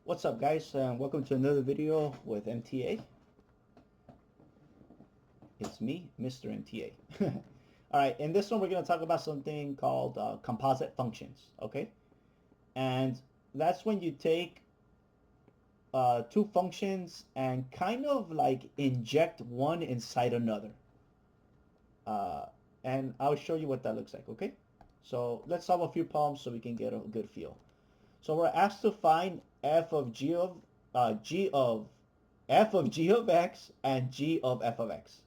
What's up, guys? Welcome to another video with MTA. It's me, Mr. MTA. All right, in this one we're going to talk about something called composite functions, okay? And that's when you take two functions and kind of like inject one inside another. Uh, and I'll show you what that looks like, okay? So let's solve a few problems so we can get a good feel. So we're asked to find f of g of f of g of x and g of f of x.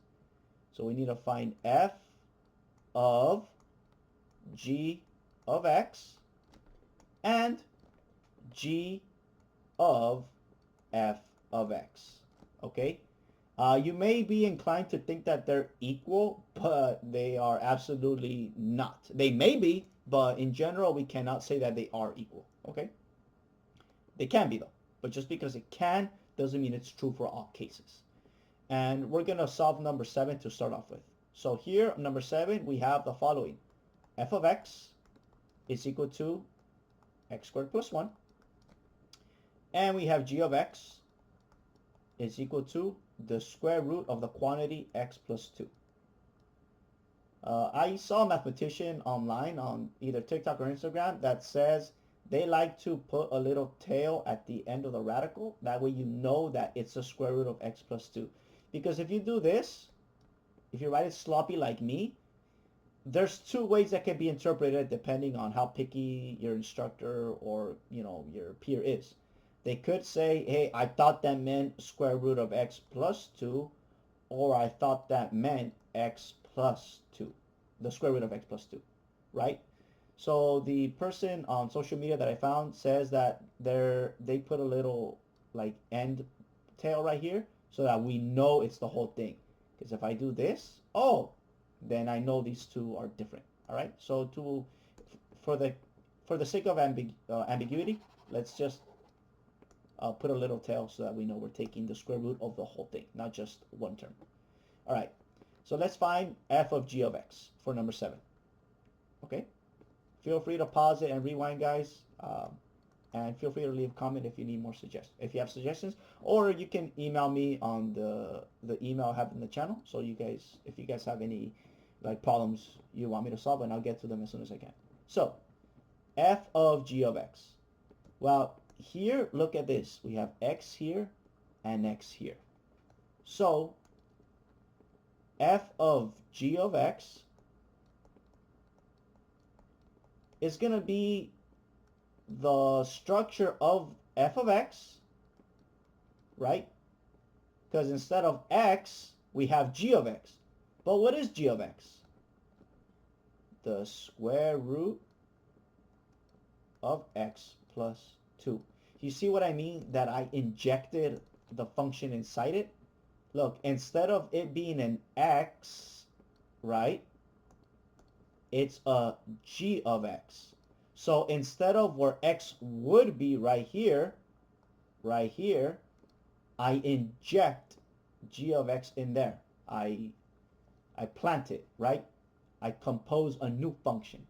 So we need to find f of g of x and g of f of x. Okay? You may be inclined to think that they're equal, but they are absolutely not. They may be, but in general, we cannot say that they are equal. Okay? They can be though, but just because it can doesn't mean it's true for all cases. And we're going to solve number 7 to start off with. So here, number 7, we have the following. F of x is equal to x squared plus 1. And we have g of x is equal to the square root of the quantity x plus 2. I saw a mathematician online on either TikTok or Instagram that says they like to put a little tail at the end of the radical. That way you know that it's the square root of x plus 2. Because if you do this, if you write it sloppy like me, there's two ways that can be interpreted depending on how picky your instructor or your peer is. They could say, hey, I thought that meant square root of x plus 2, or I thought that meant x plus 2, the square root of x plus 2, right? So the person on social media that I found says that they put a little like end tail right here so that we know it's the whole thing. Because if I do this, oh, then I know these two are different. All right. So for the sake of ambiguity, let's just put a little tail so that we know we're taking the square root of the whole thing, not just one term. All right. So let's find f of g of x for number 7. Okay. Feel free to pause it and rewind, guys. And feel free to leave a comment if you need more if you have suggestions, or you can email me on the email I have in the channel. So if you guys have any like problems you want me to solve, and I'll get to them as soon as I can. So f of g of x. Well, here, look at this. We have x here and x here. So f of g of x is going to be the structure of f of x, right? Because instead of x, we have g of x. But what is g of x? The square root of x plus 2. You see what I mean? That I injected the function inside it? Look, instead of it being an x, right? It's a g of x. So instead of where x would be right here, I inject g of x in there. I plant it, right? I compose a new function.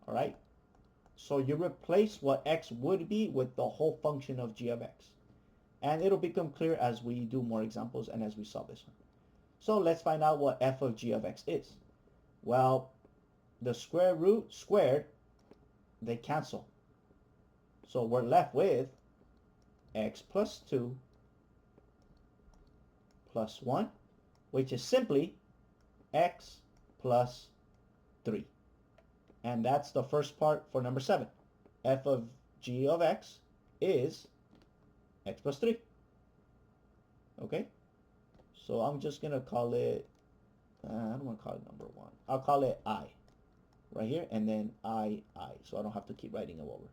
All right? So you replace what x would be with the whole function of g of x. And it'll become clear as we do more examples and as we solve this one. So let's find out what f of g of x is. Well, the square root squared, they cancel. So we're left with x plus 2 plus 1, which is simply x plus 3. And that's the first part for number 7. F of g of x is x plus 3. Okay? So I'm just going to call it, I don't want to call it number 1. I'll call it I. Right here, and then I, so I don't have to keep writing it over.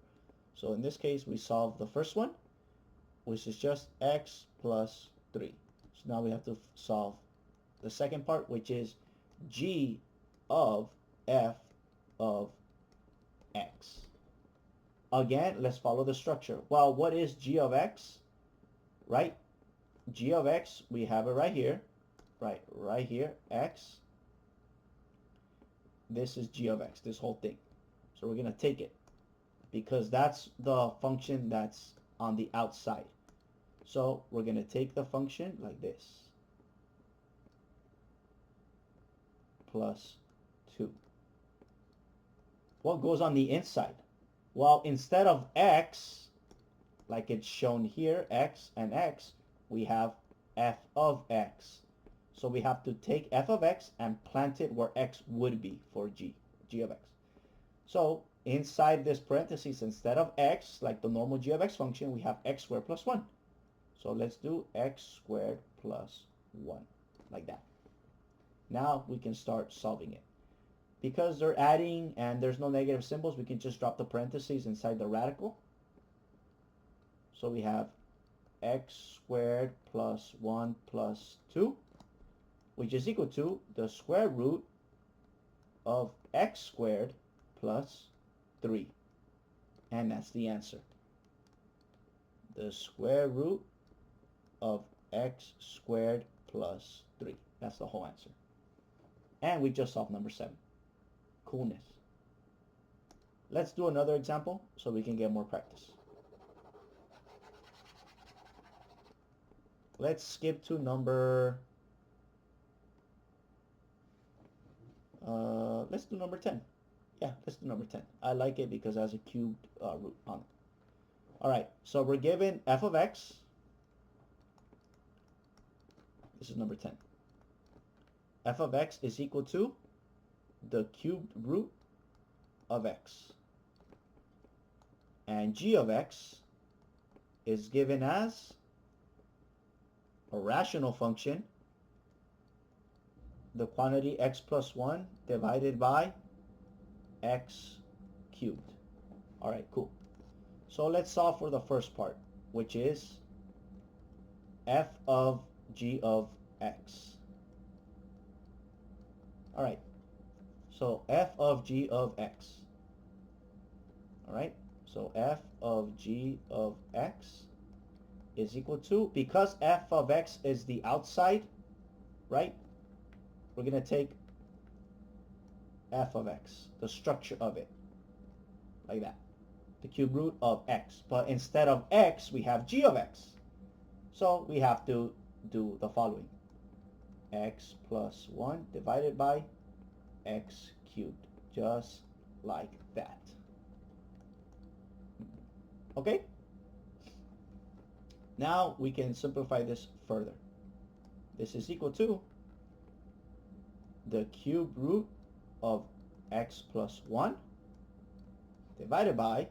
So in this case, we solve the first one, which is just x plus 3. So now we have to solve the second part, which is g of f of x. Again, let's follow the structure. Well, what is g of x? Right? G of x, we have it right here. Right here, x. This is g of x, this whole thing. So we're going to take it because that's the function that's on the outside. So we're going to take the function like this. Plus 2. What goes on the inside? Well, instead of x, like it's shown here, x and x, we have f of x. So we have to take f of x and plant it where x would be for g of x. So inside this parentheses, instead of x, like the normal g of x function, we have x squared plus 1. So let's do x squared plus 1, like that. Now we can start solving it. Because they're adding and there's no negative symbols, we can just drop the parentheses inside the radical. So we have x squared plus 1 plus 2, which is equal to the square root of x squared plus 3. And that's the answer. The square root of x squared plus 3. That's the whole answer. And we just solved number 7. Coolness. Let's do another example so we can get more practice. Let's skip to number, let's do number 10. Yeah, let's do number 10. I like it because it has a cubed root on it. All right, so we're given f of x. This is number 10. F of x is equal to the cubed root of x. And g of x is given as a rational function, the quantity x plus 1 divided by x cubed. All right, cool. So let's solve for the first part, which is f of g of x. All right. So f of g of x. All right. So f of g of x is equal to, because f of x is the outside, right? We're going to take f of x, the structure of it, like that. The cube root of x. But instead of x, we have g of x. So we have to do the following. X plus 1 divided by x cubed, just like that. Okay? Now we can simplify this further. This is equal to the cube root of x plus 1 divided by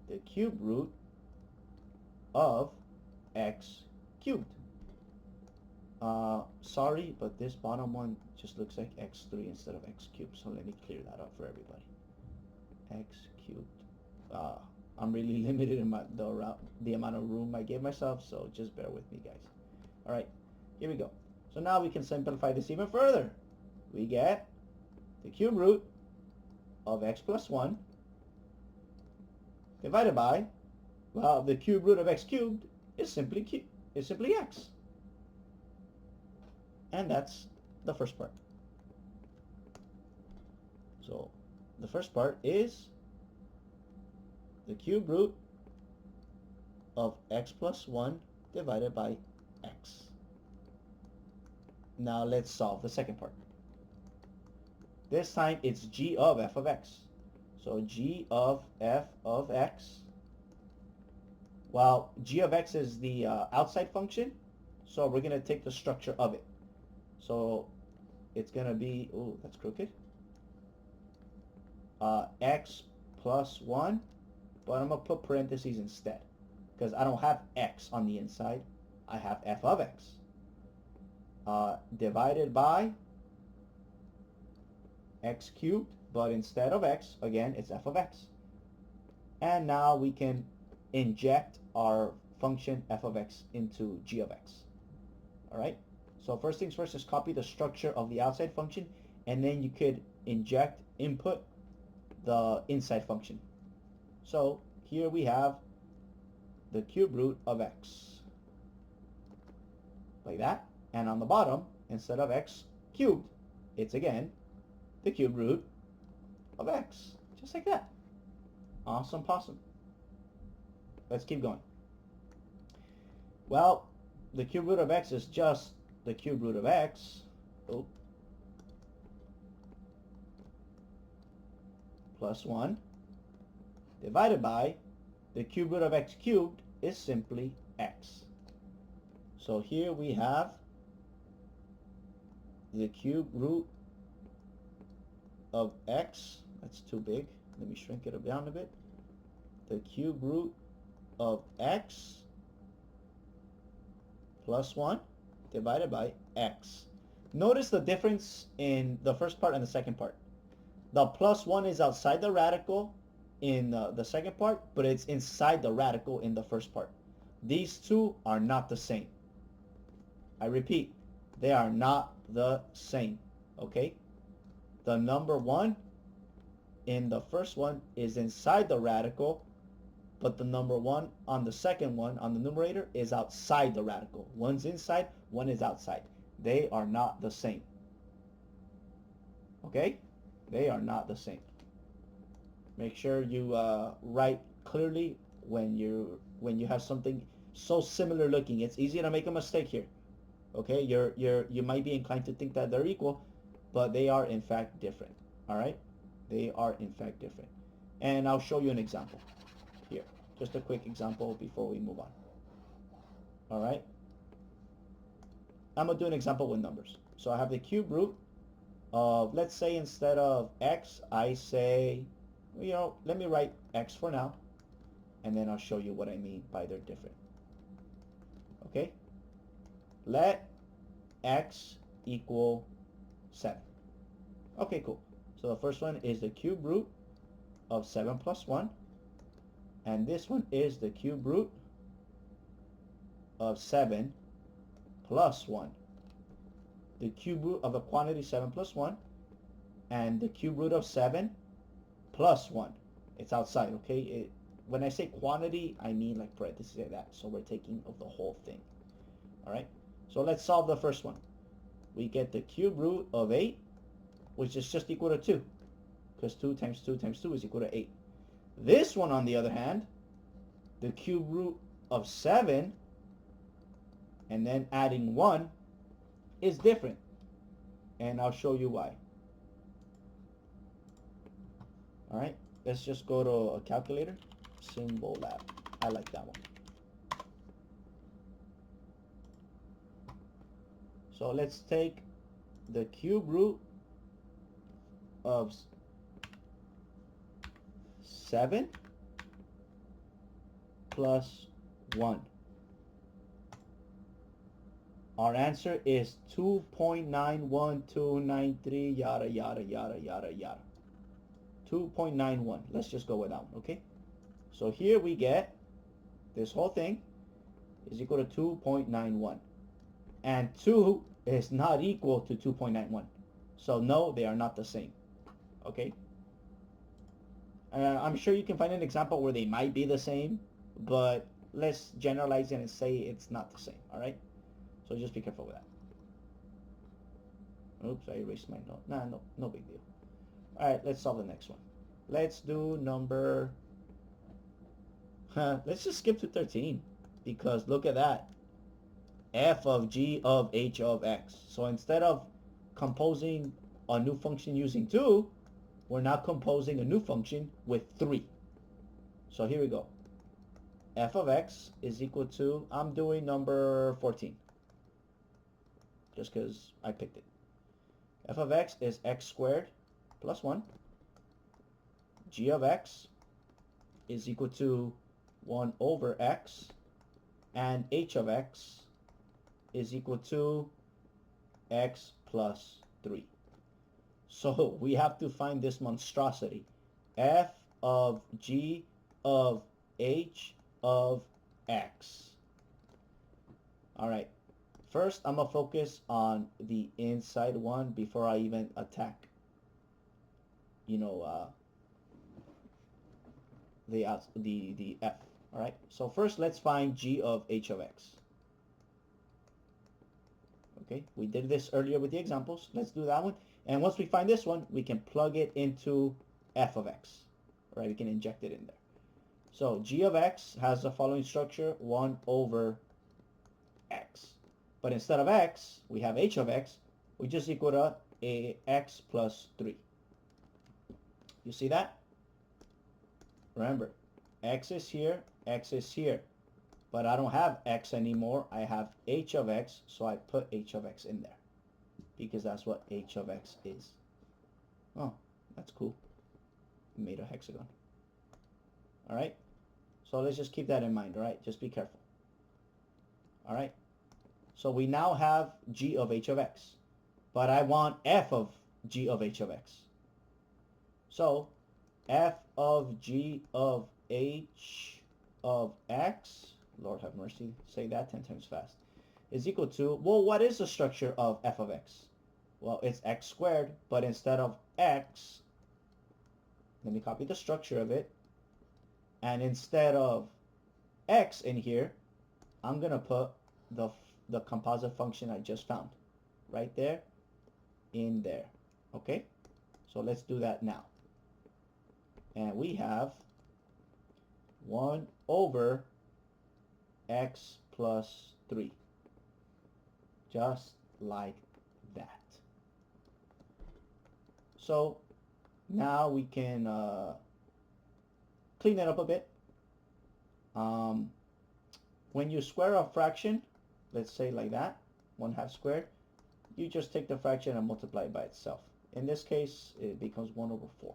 the cube root of x cubed. Sorry, but this bottom one just looks like x3 instead of x cubed, so let me clear that up for everybody. X cubed. I'm really limited in the amount of room I gave myself, so just bear with me, guys. All right, here we go. So now we can simplify this even further. We get the cube root of x plus 1 divided by, well, the cube root of x cubed is simply x. And that's the first part. So the first part is the cube root of x plus 1 divided by x. Now let's solve the second part. This time it's g of f of x. So g of f of x. Well, g of x is the outside function, so we're going to take the structure of it. So it's going to be, oh, that's crooked. X plus 1, but I'm going to put parentheses instead because I don't have x on the inside. I have f of x. Divided by x cubed, but instead of x, again, it's f of x. And now we can inject our function f of x into g of x. All right? So first things first is copy the structure of the outside function, and then you could input the inside function. So here we have the cube root of x, like that. And on the bottom, instead of x cubed, it's again the cube root of x, just like that. Awesome possum. Let's keep going. Well, the cube root of x is just the cube root of x. Oh, plus 1 divided by the cube root of x cubed is simply x. So here we have the cube root of x. That's too big. Let me shrink it down a bit. The cube root of x plus 1 divided by x. Notice the difference in the first part and the second part. The plus 1 is outside the radical in the second part, but it's inside the radical in the first part. These two are not the same. I repeat, they are not the same. Okay? The number 1 in the first one is inside the radical, but the number 1 on the second one, on the numerator, is outside the radical. One's inside, one is outside. They are not the same. Okay? They are not the same. Make sure you write clearly when you have something so similar looking. It's easy to make a mistake here. Okay? You might be inclined to think that they're equal, but they are in fact different. All right? They are in fact different. And I'll show you an example here. Just a quick example before we move on. All right? I'm going to do an example with numbers. So I have the cube root of, let's say instead of x, I say, you know, let me write x for now, and then I'll show you what I mean by they're different. Okay? Let x equal 7. Okay, cool. So the first one is the cube root of 7 plus 1. And this one is the cube root of 7 plus 1. The cube root of a quantity 7 plus 1. And the cube root of 7 plus 1. It's outside, okay? When I say quantity, I mean like parentheses like that. So we're taking of the whole thing. Alright? So let's solve the first one. We get the cube root of 8, which is just equal to 2. Because 2 times 2 times 2 is equal to 8. This one, on the other hand, the cube root of 7, and then adding 1, is different. And I'll show you why. Alright, let's just go to a calculator. Symbol lab. I like that one. So let's take the cube root of 7 plus 1. Our answer is 2.91293 yada yada yada yada yada. 2.91. Let's just go with that one, okay? So here we get this whole thing is equal to 2.91. And 2 is not equal to 2.91. So no, they are not the same. Okay? I'm sure you can find an example where they might be the same, but let's generalize it and say it's not the same. Alright? So just be careful with that. Oops, I erased my note. Nah, no big deal. Alright, let's solve the next one. Let's do number... let's just skip to 13. Because look at that. F of g of h of x. So instead of composing a new function using 2, we're now composing a new function with 3. So here we go. F of x is equal to, I'm doing number 14. Just because I picked it. F of x is x squared plus 1. G of x is equal to 1 over x. And h of x is equal to x plus 3. So we have to find this monstrosity. F of g of h of x. Alright. First, I'm going to focus on the inside one before I even attack, the f. Alright. So first, let's find g of h of x. Okay, we did this earlier with the examples. Let's do that one. And once we find this one, we can plug it into f of x. Right, we can inject it in there. So g of x has the following structure: 1 over x. But instead of x, we have h of x, which is equal to x plus 3. You see that? Remember, x is here, x is here. But I don't have x anymore. I have h of x, so I put h of x in there. Because that's what h of x is. Oh, that's cool. Made a hexagon. Alright? So let's just keep that in mind, alright? Just be careful. Alright? So we now have g of h of x. But I want f of g of h of x. So f of g of h of x, Lord have mercy, say that 10 times fast, is equal to, well, what is the structure of f of x? Well, it's x squared, but instead of x, let me copy the structure of it, and instead of x in here, I'm going to put the composite function I just found right there in there. Okay? So let's do that now. And we have 1 over x plus 3. Just like that. So now we can clean it up a bit. When you square a fraction, let's say like that, 1/2 squared, you just take the fraction and multiply it by itself. In this case, it becomes 1 over 4.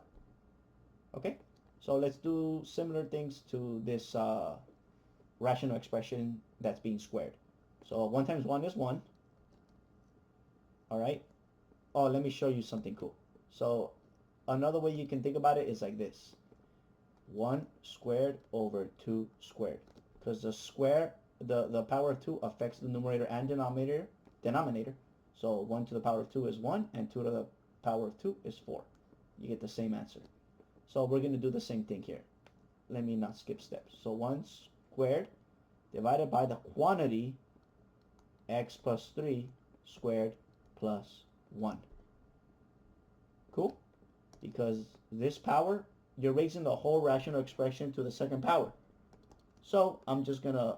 Okay? So let's do similar things to this rational expression that's being squared. So 1 times 1 is 1. Alright? Oh, let me show you something cool. So another way you can think about it is like this. 1 squared over 2 squared. Because the square, the power of 2 affects the numerator and denominator. So 1 to the power of 2 is 1, and 2 to the power of 2 is 4. You get the same answer. So we're going to do the same thing here. Let me not skip steps. So 1 squared divided by the quantity x plus 3 squared plus 1. Cool? Because this power, you're raising the whole rational expression to the second power. So I'm just going to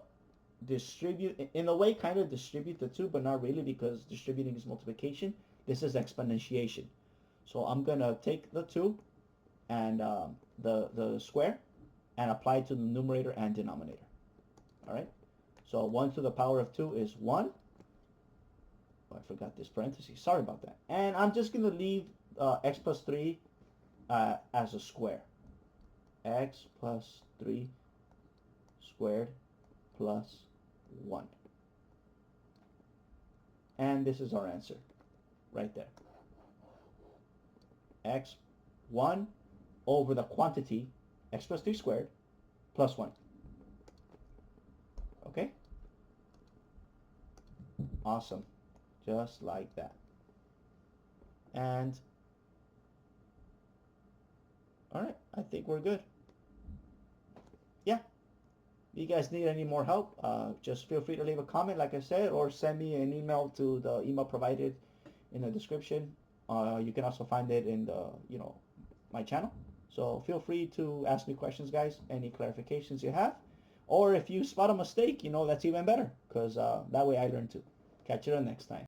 distribute, in a way kind of distribute the 2, but not really, because distributing is multiplication. This is exponentiation. So I'm going to take the 2 and the square and apply it to the numerator and denominator. Alright? So 1 to the power of 2 is 1. Oh, I forgot this parenthesis. Sorry about that. And I'm just going to leave x plus 3 as a square. X plus 3 squared plus 1. And this is our answer right there. X 1 over the quantity x plus 3 squared plus 1. Okay? Awesome. Just like that. And alright, I think we're good. Yeah. If you guys need any more help, just feel free to leave a comment, like I said, or send me an email to the email provided in the description. You can also find it in the, my channel. So feel free to ask me questions, guys, any clarifications you have. Or if you spot a mistake, that's even better, because that way I learn too. Catch you the next time.